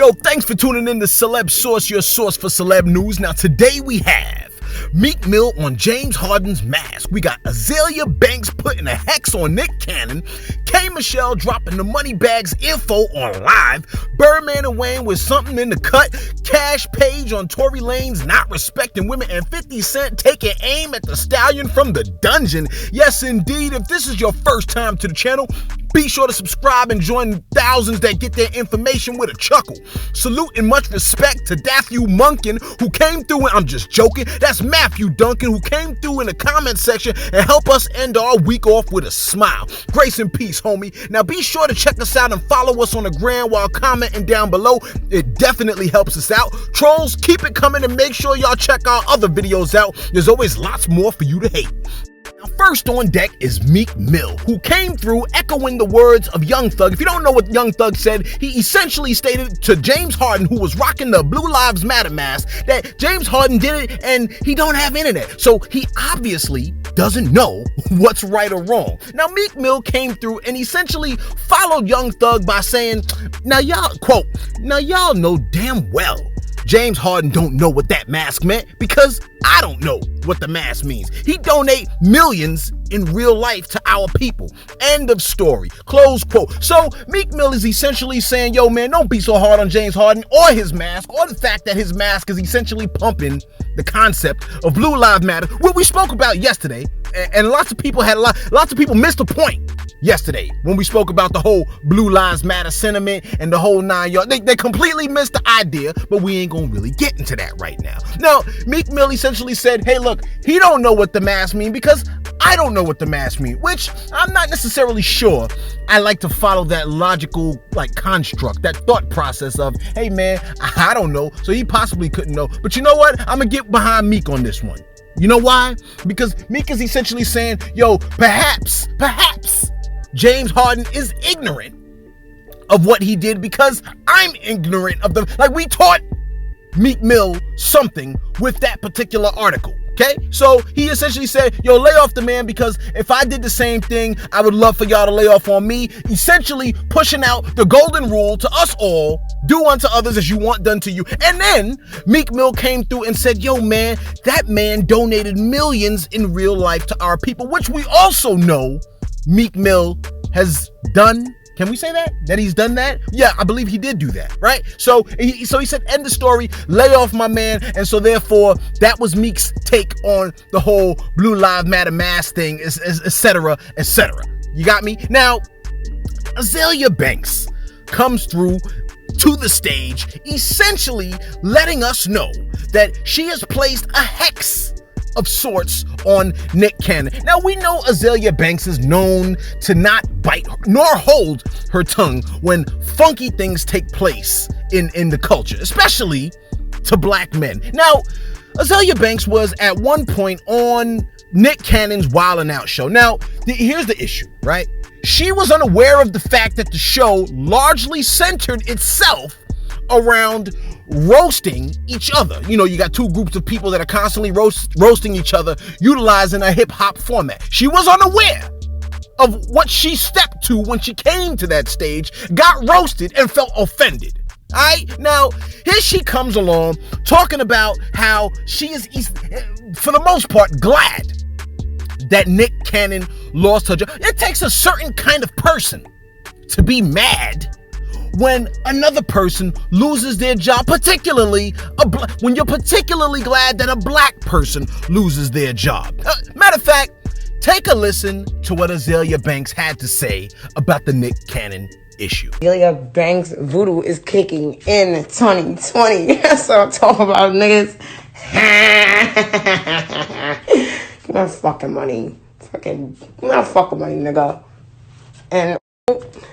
Yo, thanks for tuning in to Celeb Source, your source for celeb news. Now, today we have Meek Mill on James Harden's mask. We got Azalea Banks putting a hex on Nick Cannon. K. Michelle dropping the money bags info on live. Birdman and Wayne with something in the cut. Cash Page on Tory Lanez not respecting women. And 50 Cent taking aim at the Stallion from the dungeon. Yes, indeed. If this is your first time to the channel, be sure to subscribe and join thousands that get their information with a chuckle. Salute and much respect to Daffy Munkin, who came through, and I'm just joking, that's Matthew Duncan, who came through in the comment section and helped us end our week off with a smile. Grace and peace, homie. Now be sure to check us out and follow us on the gram while commenting down below. It definitely helps us out. Trolls, keep it coming and make sure y'all check our other videos out. There's always lots more for you to hate. Now, first on deck is Meek Mill, who came through echoing the words of Young Thug. If you don't know what Young Thug said, he essentially stated to James Harden, who was rocking the Blue Lives Matter mask, that James Harden did it and he don't have internet. So he obviously doesn't know what's right or wrong. Now, Meek Mill came through and essentially followed Young Thug by saying, now y'all, quote, now y'all know damn well James Harden don't know what that mask meant because I don't know what the mask means. He donate millions in real life to our people. End of story. Close quote. So Meek Mill is essentially saying, yo man, don't be so hard on James Harden or his mask or the fact that his mask is essentially pumping the concept of Blue Lives Matter, what we spoke about yesterday. And lots of people missed the point yesterday when we spoke about the whole Blue Lives Matter sentiment and the whole 9 yards. They completely missed the idea, but we ain't gonna really get into that right now. Now, Meek Mill essentially said, hey, look, he don't know what the mask mean because I don't know what the mask mean, which I'm not necessarily sure I like to follow that logical construct, that thought process of, hey man, I don't know, so he possibly couldn't know. But you know what? I'm gonna get behind Meek on this one. You know why? Because Meek is essentially saying, yo, perhaps James Harden is ignorant of what he did because I'm ignorant of we taught Meek Mill something with that particular article. Okay, so he essentially said, yo, lay off the man because if I did the same thing, I would love for y'all to lay off on me, essentially pushing out the golden rule to us all, do unto others as you want done to you. And then Meek Mill came through and said, yo, man, that man donated millions in real life to our people, which we also know Meek Mill has done. Can we say that? That he's done that? Yeah, I believe he did do that, right? So he said, end the story, lay off my man. And so therefore, that was Meek's take on the whole Blue Lives Matter mask thing, et cetera, et cetera. You got me? Now, Azalea Banks comes through to the stage, essentially letting us know that she has placed a hex of sorts on Nick Cannon. Now, we know Azalea Banks is known to not bite nor hold her tongue when funky things take place in the culture, especially to black men. Now, Azalea Banks was at one point on Nick Cannon's Wild 'N Out show. Now, here's the issue, right? She was unaware of the fact that the show largely centered itself around roasting each other. You know, you got two groups of people that are constantly roasting each other, utilizing a hip-hop format. She was unaware of what she stepped to when she came to that stage, got roasted, and felt offended. All right, now here she comes along talking about how she is, for the most part, glad that Nick Cannon lost her job. It takes a certain kind of person to be mad when another person loses their job, particularly when you're particularly glad that a black person loses their job. Matter of fact, take a listen to what Azalea Banks had to say about the Nick Cannon issue. Azalea Banks voodoo is kicking in 2020. That's what I'm talking about, niggas. Give me that fucking money. Give me that fucking money, nigga. And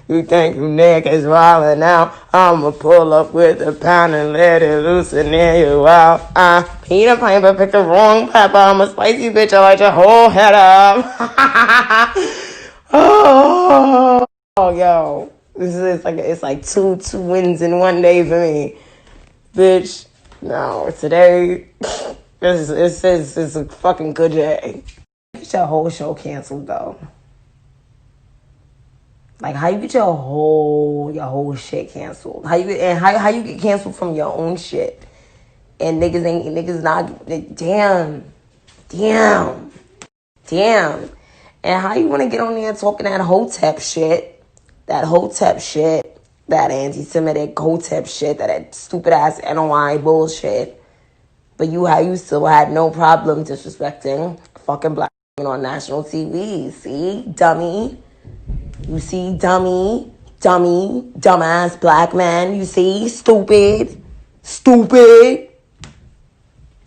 you think you niggas wildin' now? I'ma pull up with a pound and let it loose and then you out. Peter Piper picked the wrong pepper. I'm a spicy bitch. I light your whole head up. oh, yo. This is it's like two wins in one day for me. Bitch, no, today, it's a fucking good day. Get your whole show canceled, though. Like, how you get your whole shit canceled? How you get canceled from your own shit? And niggas not, damn. And how you want to get on there talking that Hotep shit, that anti-Semitic Hotep shit, that stupid ass NOI bullshit, but you still had no problem disrespecting fucking black women on national TV. See, dummy. You see, dumbass black man. You see, stupid.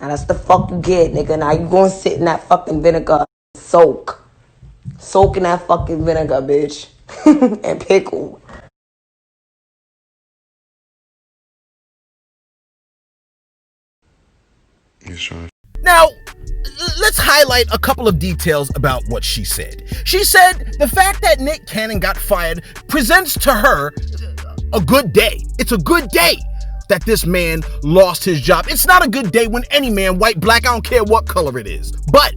Now that's the fuck you get, nigga. Now you gonna sit in that fucking vinegar, soak in that fucking vinegar, bitch, and pickle. Now, let's highlight a couple of details about what she said. She said the fact that Nick Cannon got fired presents to her a good day. It's a good day that this man lost his job. It's not a good day when any man, white, black, I don't care what color it is. But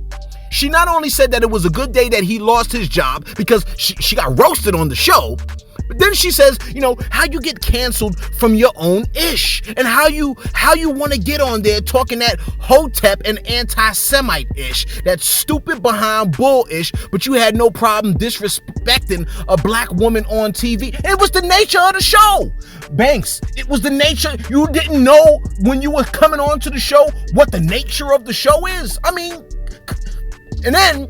she not only said that it was a good day that he lost his job because she got roasted on the show, but then she says, you know, how you get canceled from your own ish, and how you want to get on there talking that Hotep and anti-Semite ish, that stupid behind bull ish, but you had no problem disrespecting a black woman on TV. It was the nature of the show. Banks, it was the nature. You didn't know when you were coming on to the show what the nature of the show is. I mean, and then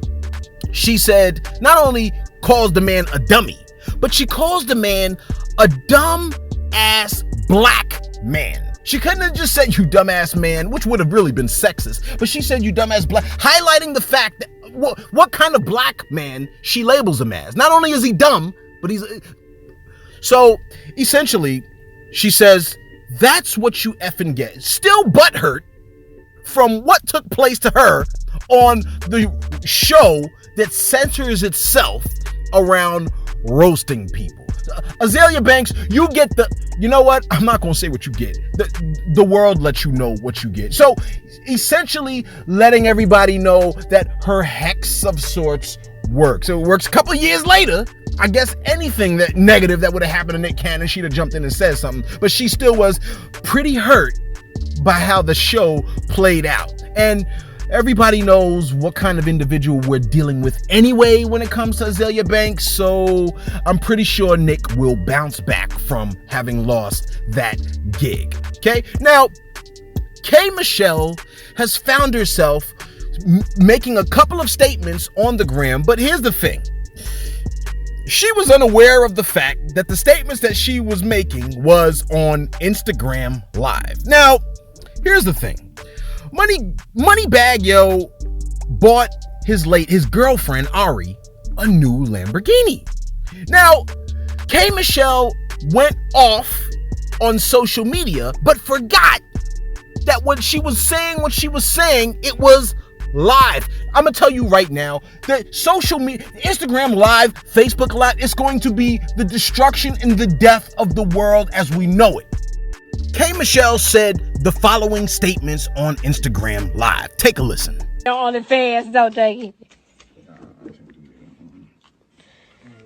she said, not only calls the man a dummy, but she calls the man a dumb ass black man. She couldn't have just said you dumbass man, which would have really been sexist, but she said you dumbass black, highlighting the fact that what kind of black man she labels him as. Not only is he dumb, but he's... So essentially, she says, that's what you effing get. Still butthurt from what took place to her on the show that centers itself around roasting people. Azalea Banks, you get you know what? I'm not going to say what you get. The world lets you know what you get. So essentially letting everybody know that her hex of sorts works. So it works a couple of years later. I guess anything that negative that would have happened to Nick Cannon, she'd have jumped in and said something. But she still was pretty hurt by how the show played out. And everybody knows what kind of individual we're dealing with anyway when it comes to Azalea Banks, so I'm pretty sure Nick will bounce back from having lost that gig. Okay? Now, K. Michelle has found herself making a couple of statements on the gram, but here's the thing. She was unaware of the fact that the statements that she was making was on Instagram Live. Now, here's the thing. Moneybag Yo bought his girlfriend Ari a new Lamborghini. Now, K. Michelle went off on social media, but forgot that when she was saying what she was saying, it was live. I'm gonna tell you right now that social media, Instagram Live, Facebook Live, is going to be the destruction and the death of the world as we know it. K. Michelle said the following statements on Instagram Live. Take a listen. On the fans, don't take it.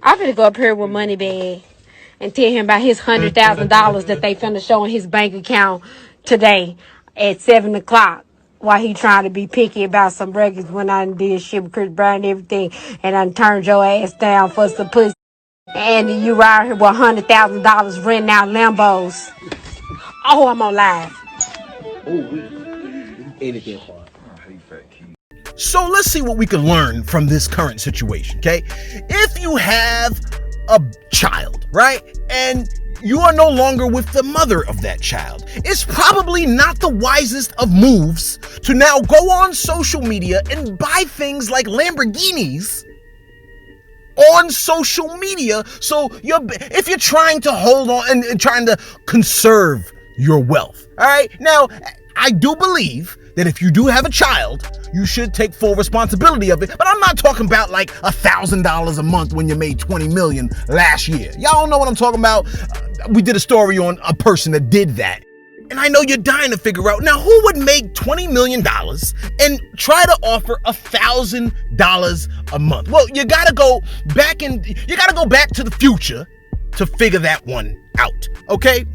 I'm finna go up here with Moneybag and tell him about his $100,000 that they finna show in his bank account today at 7 o'clock. While he trying to be picky about some records when I did shit with Chris Brown and everything, and I turned your ass down for some pussy. And you right here with $100,000 renting out Lambos. Oh, I'm on live. So let's see what we can learn from this current situation, okay? If you have a child, right, and you are no longer with the mother of that child, it's probably not the wisest of moves to now go on social media and buy things like Lamborghinis on social media. So if you're trying to hold on and trying to conserve your wealth, all right? Now, I do believe that if you do have a child, you should take full responsibility of it. But I'm not talking about like $1,000 a month when you made $20 million last year. Y'all don't know what I'm talking about. We did a story on a person that did that. And I know you're dying to figure out, now who would make $20 million and try to offer $1,000 a month? Well, you gotta go back to the future to figure that one out, okay?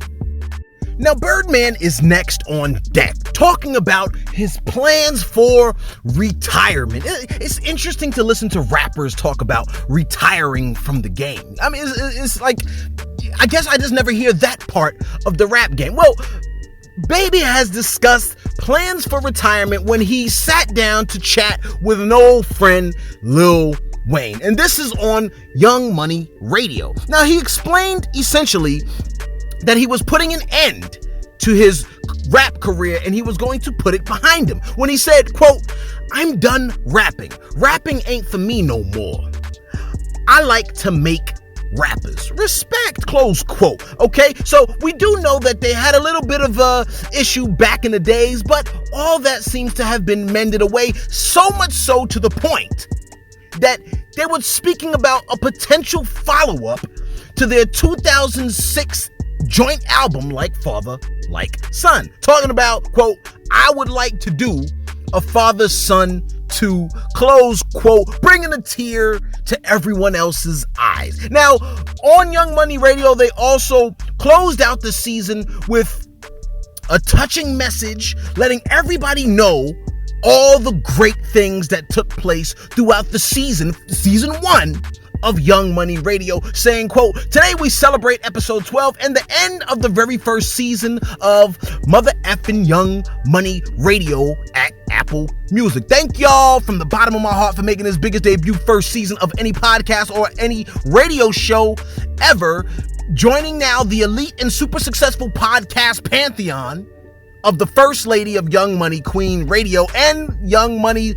Now, Birdman is next on deck, talking about his plans for retirement. It's interesting to listen to rappers talk about retiring from the game. I mean, it's like, I guess I just never hear that part of the rap game. Well, Baby has discussed plans for retirement when he sat down to chat with an old friend, Lil Wayne. And this is on Young Money Radio. Now, he explained essentially that he was putting an end to his rap career and he was going to put it behind him when he said, quote, "I'm done rapping. Rapping ain't for me no more. I like to make rappers. Respect," close quote. Okay, so we do know that they had a little bit of a issue back in the days, but all that seems to have been mended away, so much so to the point that they were speaking about a potential follow-up to their 2006 joint album, Like Father, Like Son. Talking about, quote, "I would like to do a Father Son 2, close quote, bringing a tear to everyone else's eyes." Now, on Young Money Radio, they also closed out the season with a touching message letting everybody know all the great things that took place throughout the season 1 of Young Money Radio, saying, quote, "Today we celebrate episode 12 and the end of the very first season of Mother Effin' Young Money Radio at Apple Music. Thank y'all from the bottom of my heart for making this biggest debut first season of any podcast or any radio show ever. Joining now the elite and super successful podcast pantheon of the First Lady of Young Money, Queen Radio, and Young Money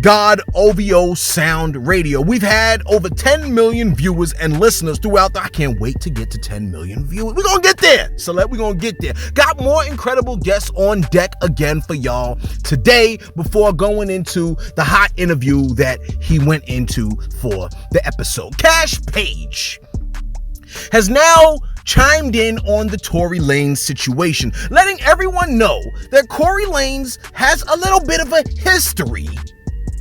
God OVO Sound Radio. We've had over 10 million viewers and listeners throughout I can't wait to get to 10 million viewers. We're gonna get there, Celeb. We're gonna get there. Got more incredible guests on deck again for y'all today before going into the hot interview that he went into for the episode. Cash Page has now chimed in on the Tory Lanez situation, letting everyone know that Tory Lanez has a little bit of a history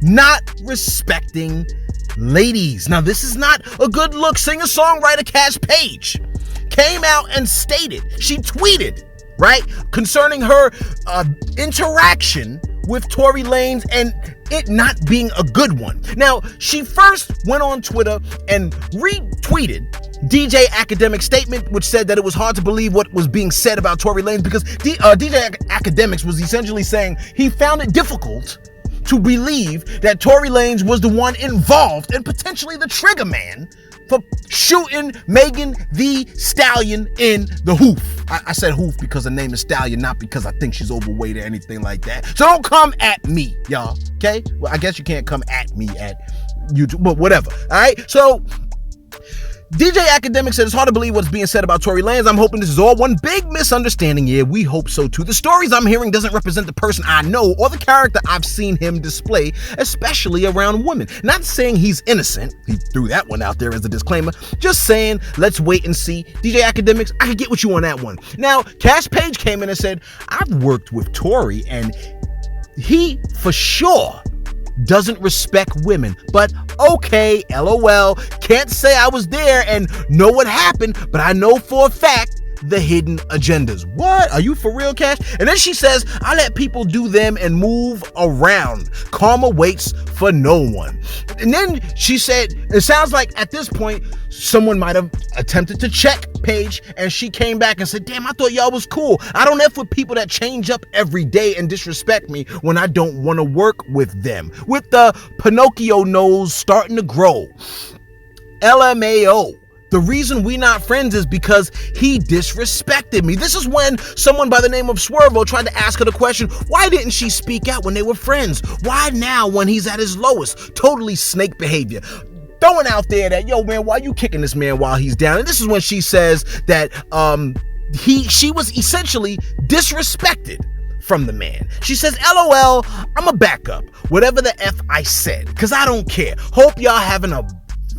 not respecting ladies. Now, this is not a good look. Singer-songwriter Cash Page came out and stated, she tweeted, right, concerning her interaction with Tory Lanez and it not being a good one. Now, she first went on Twitter and retweeted DJ Academic's statement, which said that it was hard to believe what was being said about Tory Lanez because DJ Academics was essentially saying he found it difficult to believe that Tory Lanez was the one involved and potentially the trigger man for shooting Megan Thee Stallion in the hoof. I said hoof because her name is Stallion, not because I think she's overweight or anything like that. So don't come at me, y'all, okay? Well, I guess you can't come at me at YouTube, but whatever, all right? So DJ Academic said it's hard to believe what's being said about Tory Lanez. I'm hoping this is all one big misunderstanding. Yeah, we hope so too. The stories I'm hearing doesn't represent the person I know or the character I've seen him display, especially around women. Not saying he's innocent. He threw that one out there as a disclaimer. Just saying, let's wait and see. DJ Academics, I can get with you on that one. Now, Cash Page came in and said, I've worked with Tory and he for sure doesn't respect women, but okay, LOL, can't say I was there and know what happened, but I know for a fact the hidden agendas. What? Are you for real, Cash? And then she says, I let people do them and move around. Karma waits for no one. And then she said, it sounds like at this point, someone might have attempted to check Page, and she came back and said, damn, I thought y'all was cool. I don't F with people that change up every day and disrespect me when I don't want to work with them. With the Pinocchio nose starting to grow. LMAO. The reason we not friends is because he disrespected me. This is when someone by the name of Swervo tried to ask her the question, why didn't she speak out when they were friends? Why now when he's at his lowest? Totally snake behavior. Throwing out there that, yo, man, why you kicking this man while he's down? And this is when she says that she was essentially disrespected from the man. She says, LOL, I'm a backup. Whatever the F I said, because I don't care. Hope y'all having a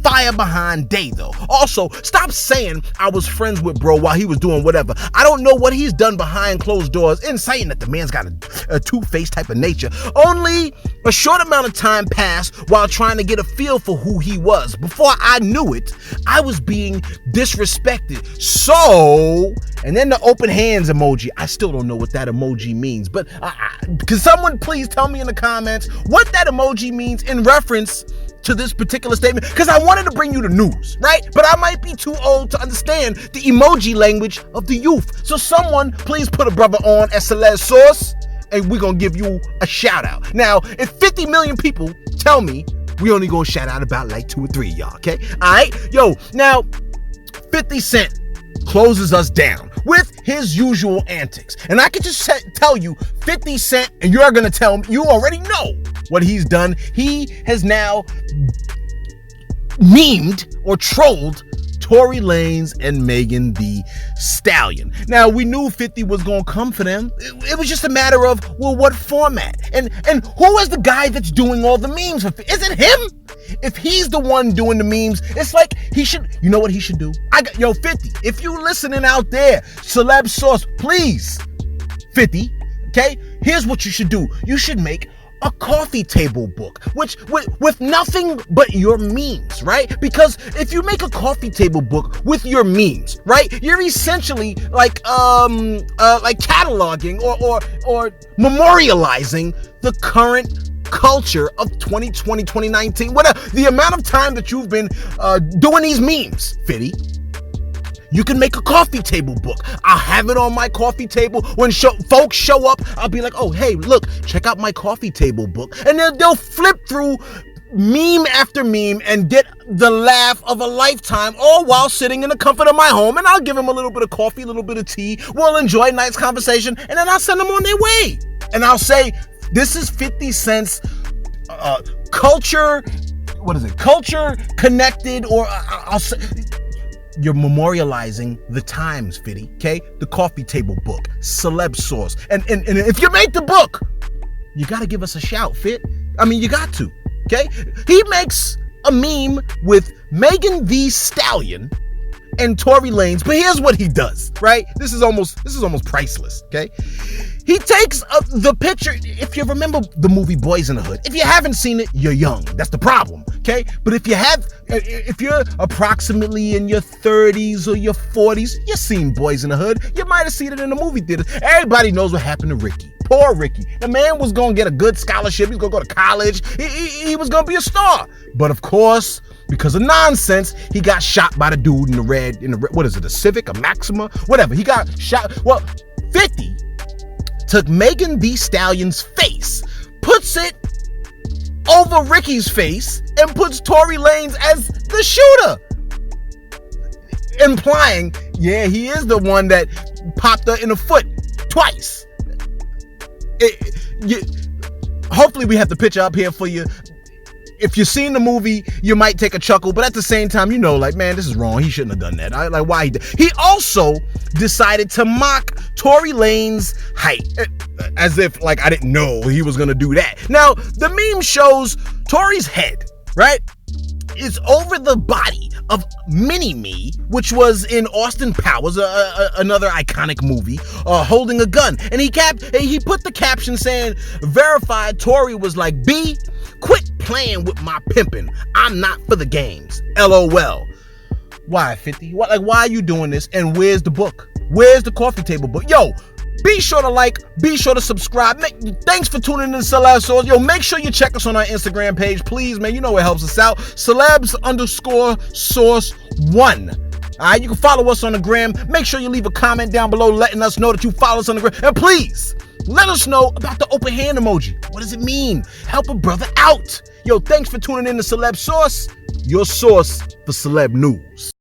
fire behind day though. Also, stop saying I was friends with bro while he was doing whatever. I don't know what he's done behind closed doors, inciting that the man's got a two-faced type of nature. Only a short amount of time passed while trying to get a feel for who he was. Before I knew it, I was being disrespected. So, and then the open hands emoji. I still don't know what that emoji means, but can someone please tell me in the comments what that emoji means in reference to this particular statement? Because I wanted to bring you the news, right? But I might be too old to understand the emoji language of the youth. So someone please put a brother on at Celeb Source, and we're going to give you a shout out. Now, if 50 million people tell me, we only going to shout out about like 2 or 3 of y'all, okay? All right? Yo, now, 50 Cent closes us down with his usual antics. And I can just tell you, 50 Cent, and you're going to tell me, you already know what he's done. He has now memed or trolled Tory Lanez and Megan Thee Stallion. Now, we knew 50 was going to come for them. It was just a matter of, well, what format? And who is the guy that's doing all the memes? Is it him? If he's the one doing the memes, it's like he should, you know what he should do? 50, if you listening out there, Celeb Source, please, 50, okay? Here's what you should do. You should make a coffee table book, which with nothing but your memes, right? Because if you make a coffee table book with your memes, right, you're essentially like cataloging or memorializing the current culture of 2020, 2019, whatever. The amount of time that you've been doing these memes, Fitty. You can make a coffee table book. I'll have it on my coffee table. When folks show up, I'll be like, oh, hey, look, check out my coffee table book. And then they'll flip through meme after meme and get the laugh of a lifetime, all while sitting in the comfort of my home. And I'll give them a little bit of coffee, a little bit of tea. We'll enjoy a nice conversation. And then I'll send them on their way. And I'll say, this is 50 Cent's culture, culture connected, or I'll say, you're memorializing the times, Fitty, okay? The coffee table book, Celeb Source. And if you make the book, you got to give us a shout, Fit. I mean, you got to, okay? He makes a meme with Megan Thee Stallion and Tory Lanez, but here's what he does, right? This is almost priceless, okay? He takes the picture. If you remember the movie Boys in the Hood, if you haven't seen it, you're young. That's the problem, okay? But if you're approximately in your 30s or your 40s, you've seen Boys in the Hood. You might have seen it in the movie theater. Everybody knows what happened to Ricky. Poor Ricky. The man was going to get a good scholarship. He was going to go to college. He was going to be a star. But of course, because of nonsense, he got shot by the dude in the red, what is it, a Civic, a Maxima, whatever. He got shot. Well, 50 took Megan Thee Stallion's face, puts it over Ricky's face, and puts Tory Lanez as the shooter, implying, yeah, he is the one that popped her in the foot twice. Hopefully we have the picture up here for you. If you've seen the movie, you might take a chuckle, but at the same time, you know, like, man, this is wrong. He shouldn't have done that. Like, why? He also decided to mock Tory Lanez's height, as if, like, I didn't know he was going to do that. Now, the meme shows Tory's head, right, is over the body of Mini-Me, which was in Austin Powers, another iconic movie, holding a gun. And he put the caption saying, verified. Tory was like, B, quit playing with my pimping. I'm not for the games. LOL. Why, 50? Why are you doing this? And where's the book? Where's the coffee table book? Yo, be sure to like, be sure to subscribe. Thanks for tuning in to Celeb Source. Yo, make sure you check us on our Instagram page, please, man. You know it helps us out. Celebs_source1. All right, you can follow us on the gram. Make sure you leave a comment down below letting us know that you follow us on the gram. And please, let us know about the open hand emoji. What does it mean? Help a brother out. Yo, thanks for tuning in to Celeb Source, your source for celeb news.